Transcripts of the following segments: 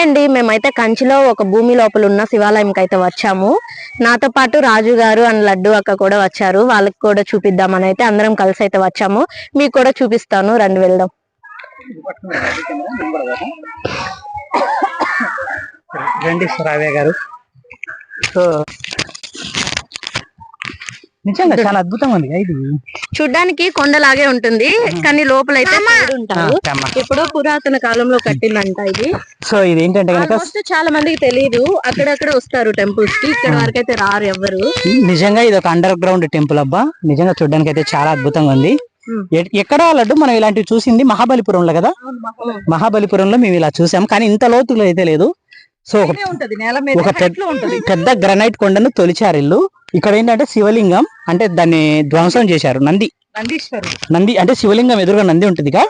అండి, మేమైతే కంచిలో ఒక భూమి లోపల ఉన్న శివాలయంకి అయితే వచ్చాము. నాతో పాటు రాజు గారు అండ్ లడ్డు అక్క కూడా వచ్చారు. వాళ్ళకి కూడా చూపిద్దామని అయితే అందరం కలిసి అయితే వచ్చాము. మీకు కూడా చూపిస్తాను, రండి వెళ్దాం. రండి శ్రావ్య గారు. సో నిజంగా చాలా అద్భుతంగా ఉంది. ఇది చూడ్డానికి కొండలాగే ఉంటుంది, కానీ లోపలైతే ఉంటారు. ఇప్పుడు పురాతన కాలంలో కట్టిందంట ఇది. సో ఇది ఏంటంటే చాలా మందికి తెలియదు, అక్కడక్కడ వస్తారు టెంపుల్స్ కి, ఇక్కడ వరకు అయితే రారు ఎవరు. నిజంగా ఇది ఒక అండర్ గ్రౌండ్ టెంపుల్ అబ్బా. నిజంగా చూడడానికి అయితే చాలా అద్భుతంగా ఉంది. ఎక్కడ లడ్డు మనం ఇలాంటివి చూసింది మహాబలిపురంలో కదా. మహాబలిపురంలో మేము ఇలా చూసాం, కానీ ఇంత లోతులో అయితే లేదు. సో ఒక పెద్ద గ్రనైట్ కొండను తొలిచారు ఇల్లు. ఇక్కడ ఏంటంటే శివలింగం, అంటే దాన్ని ధ్వంసం చేశారు. నంది అంటే శివలింగం ఎదురుగా నంది ఉంటుందిగా,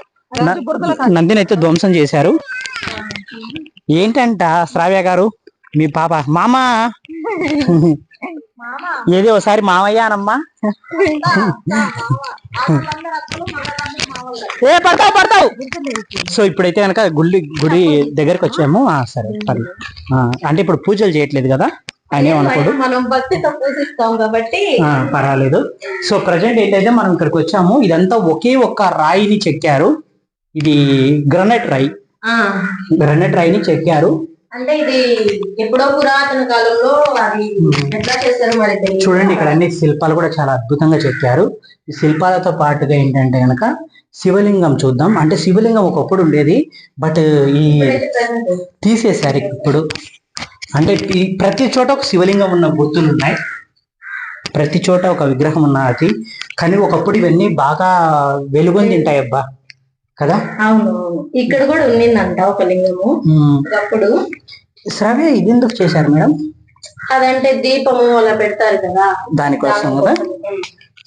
నందిని అయితే ధ్వంసం చేశారు. ఏంటంట శ్రావ్య గారు మీ పాప మామ ఏది ఒకసారి మామయ్య అనమ్మా. పడతావు. సో ఇప్పుడైతే కనుక గుడి దగ్గరకు వచ్చాము. సరే అంటే ఇప్పుడు పూజలు చేయట్లేదు కదా, ఆయన ఏమనుకోడు, మనం భక్తితో పూజిస్తాం కాబట్టి పర్వాలేదు. సో ప్రజెంట్ ఏంటంటే మనం ఇక్కడికి వచ్చాము. ఇదంతా ఒకే ఒక్క రాయిని చెక్కారు. ఇది గ్రనైట్ రాయిని చెక్కారు. అంటే ఇది ఎప్పుడో పురాతన కాలంలో అది ఎట్లా చేస్తారు మరి. చూడండి ఇక్కడ అన్ని శిల్పాలు కూడా చాలా అద్భుతంగా చెక్కారు. ఈ శిల్పాలతో పాటుగా ఏంటంటే గనక శివలింగం చూద్దాం. అంటే శివలింగం ఒకప్పుడు ఉండేది, బట్ ఈ తీసేశారు ఇప్పుడు. అంటే ప్రతి చోట ఒక శివలింగం ఉన్న గుర్తులు ఉన్నాయి, ప్రతి చోట ఒక విగ్రహం ఉన్నది. కానీ ఒకప్పుడు ఇవన్నీ బాగా వెలుగొని తింటాయి అబ్బా కదా. అవును, ఇక్కడ కూడా ఉన్నిందంట ఒక లింగము అప్పుడు. శ్రావ్య ఇది ఎందుకు చేశారు మేడం? అదంటే దీపము అలా పెడతారు కదా, దానికోసం కదా.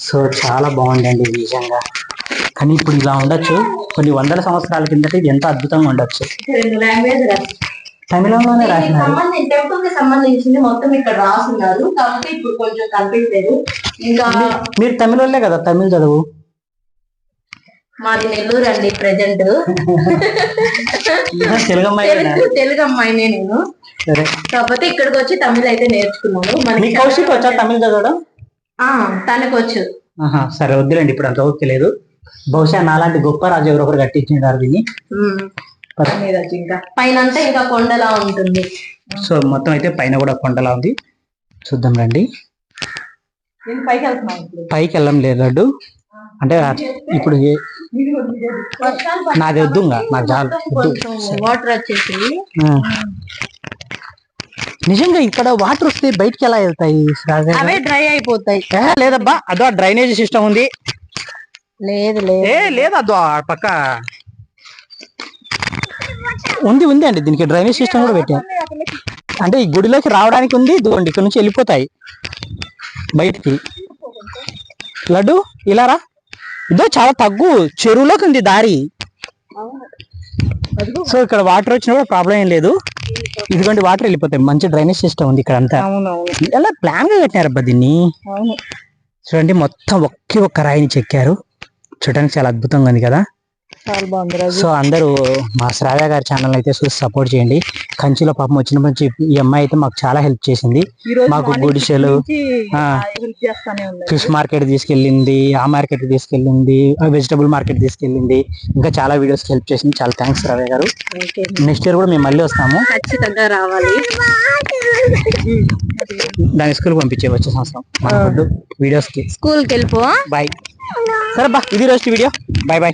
సో చాలా బాగుందండి నిజంగా. కానీ ఇప్పుడు ఇలా ఉండొచ్చు, కొన్ని వందల సంవత్సరాల కిందట ఇది ఎంత అద్భుతంగా ఉండొచ్చు. తమిళంలోనే రాసినారు. టెంపుల్ కి సంబంధించింది మొత్తం ఇక్కడ రాస్తున్నారు, కాబట్టి ఇప్పుడు కొంచెం కనిపించలేదు. ఇంకా మీరు తమిళోళ్ళే కదా, తమిళ చదువు. మాది నెల్లూరు అండి ప్రెజెంట్. తెలుగు అమ్మాయినే నేను, కాకపోతే ఇక్కడికి వచ్చి తమిళ అయితే నేర్చుకున్నాను. కౌశిక్ వచ్చా తమిళ చదవడం? తనకు వచ్చు. సరే వద్దులేండి, ఇప్పుడు అంత ఓకే లేదు. బహుశా నాలాంటి గొప్ప రాజు ఎవరొకరు కట్టించినారు దీన్ని. పైన అంతా ఇంకా కొండలా ఉంటుంది. సో మొత్తం అయితే పైన కూడా కొండలా ఉంది. చూద్దాం రండి. పైకి వెళ్ళం లేదు లడ్డు, అంటే ఇప్పుడు నాది వద్దు, నాకు చాలు. వాటర్ వచ్చేసి నిజంగా ఇక్కడ వాటర్ వస్తే బయటికి ఎలా వెళ్తాయి? అవే డ్రై అయిపోతాయి. లేదబ్బా, అదో డ్రైనేజ్ సిస్టమ్ ఉంది. లేదు అదో పక్క ఉంది అండి. దీనికి డ్రైనేజ్ సిస్టమ్ కూడా పెట్టారు. అంటే ఈ గుడిలోకి రావడానికి ఉంది, ఇక్కడ నుంచి వెళ్ళిపోతాయి బయటికి. లడ్డు ఇలా రా, ఇదో చాలా తగ్గు, చెరువులోకి ఉంది దారి. సో ఇక్కడ వాటర్ వచ్చినా కూడా ప్రాబ్లం ఏం లేదు, ఇదిగోండి వాటర్ వెళ్ళిపోతాయి. మంచి డ్రైనేజ్ సిస్టమ్ ఉంది ఇక్కడ అంతా. ఎలా ప్లాన్ గా కట్టినారు అబ్బా దీన్ని. చూడండి మొత్తం ఒకే ఒక్క రాయిని చెక్కారు. చూడడానికి చాలా అద్భుతంగా ఉంది కదా. సో అందరూ మా శ్రావ్య గారి ఛానల్ అయితే చూసి సపోర్ట్ చేయండి. కంచిలో పాపం వచ్చిన నుంచి ఈ అమ్మాయి అయితే మాకు చాలా హెల్ప్ చేసింది. మాకు గుడిసెలు, ఫిష్ మార్కెట్ తీసుకెళ్ళింది, ఆ మార్కెట్ తీసుకెళ్ళింది, వెజిటబుల్ మార్కెట్ తీసుకెళ్ళింది, ఇంకా చాలా వీడియోస్ హెల్ప్ చేసింది. చాలా థ్యాంక్స్ శ్రావ్య గారు. నెక్స్ట్ ఇయర్ కూడా మేము మళ్ళీ వస్తాము, ఖచ్చితంగా రావాలి. దాని స్కూల్ పంపించే వచ్చే సంవత్సరం వీడియోస్ కి. స్కూల్ కి వెళ్ళిపో. బాయ్. సరే బా, ఇది రోజు వీడియో. Bye bye.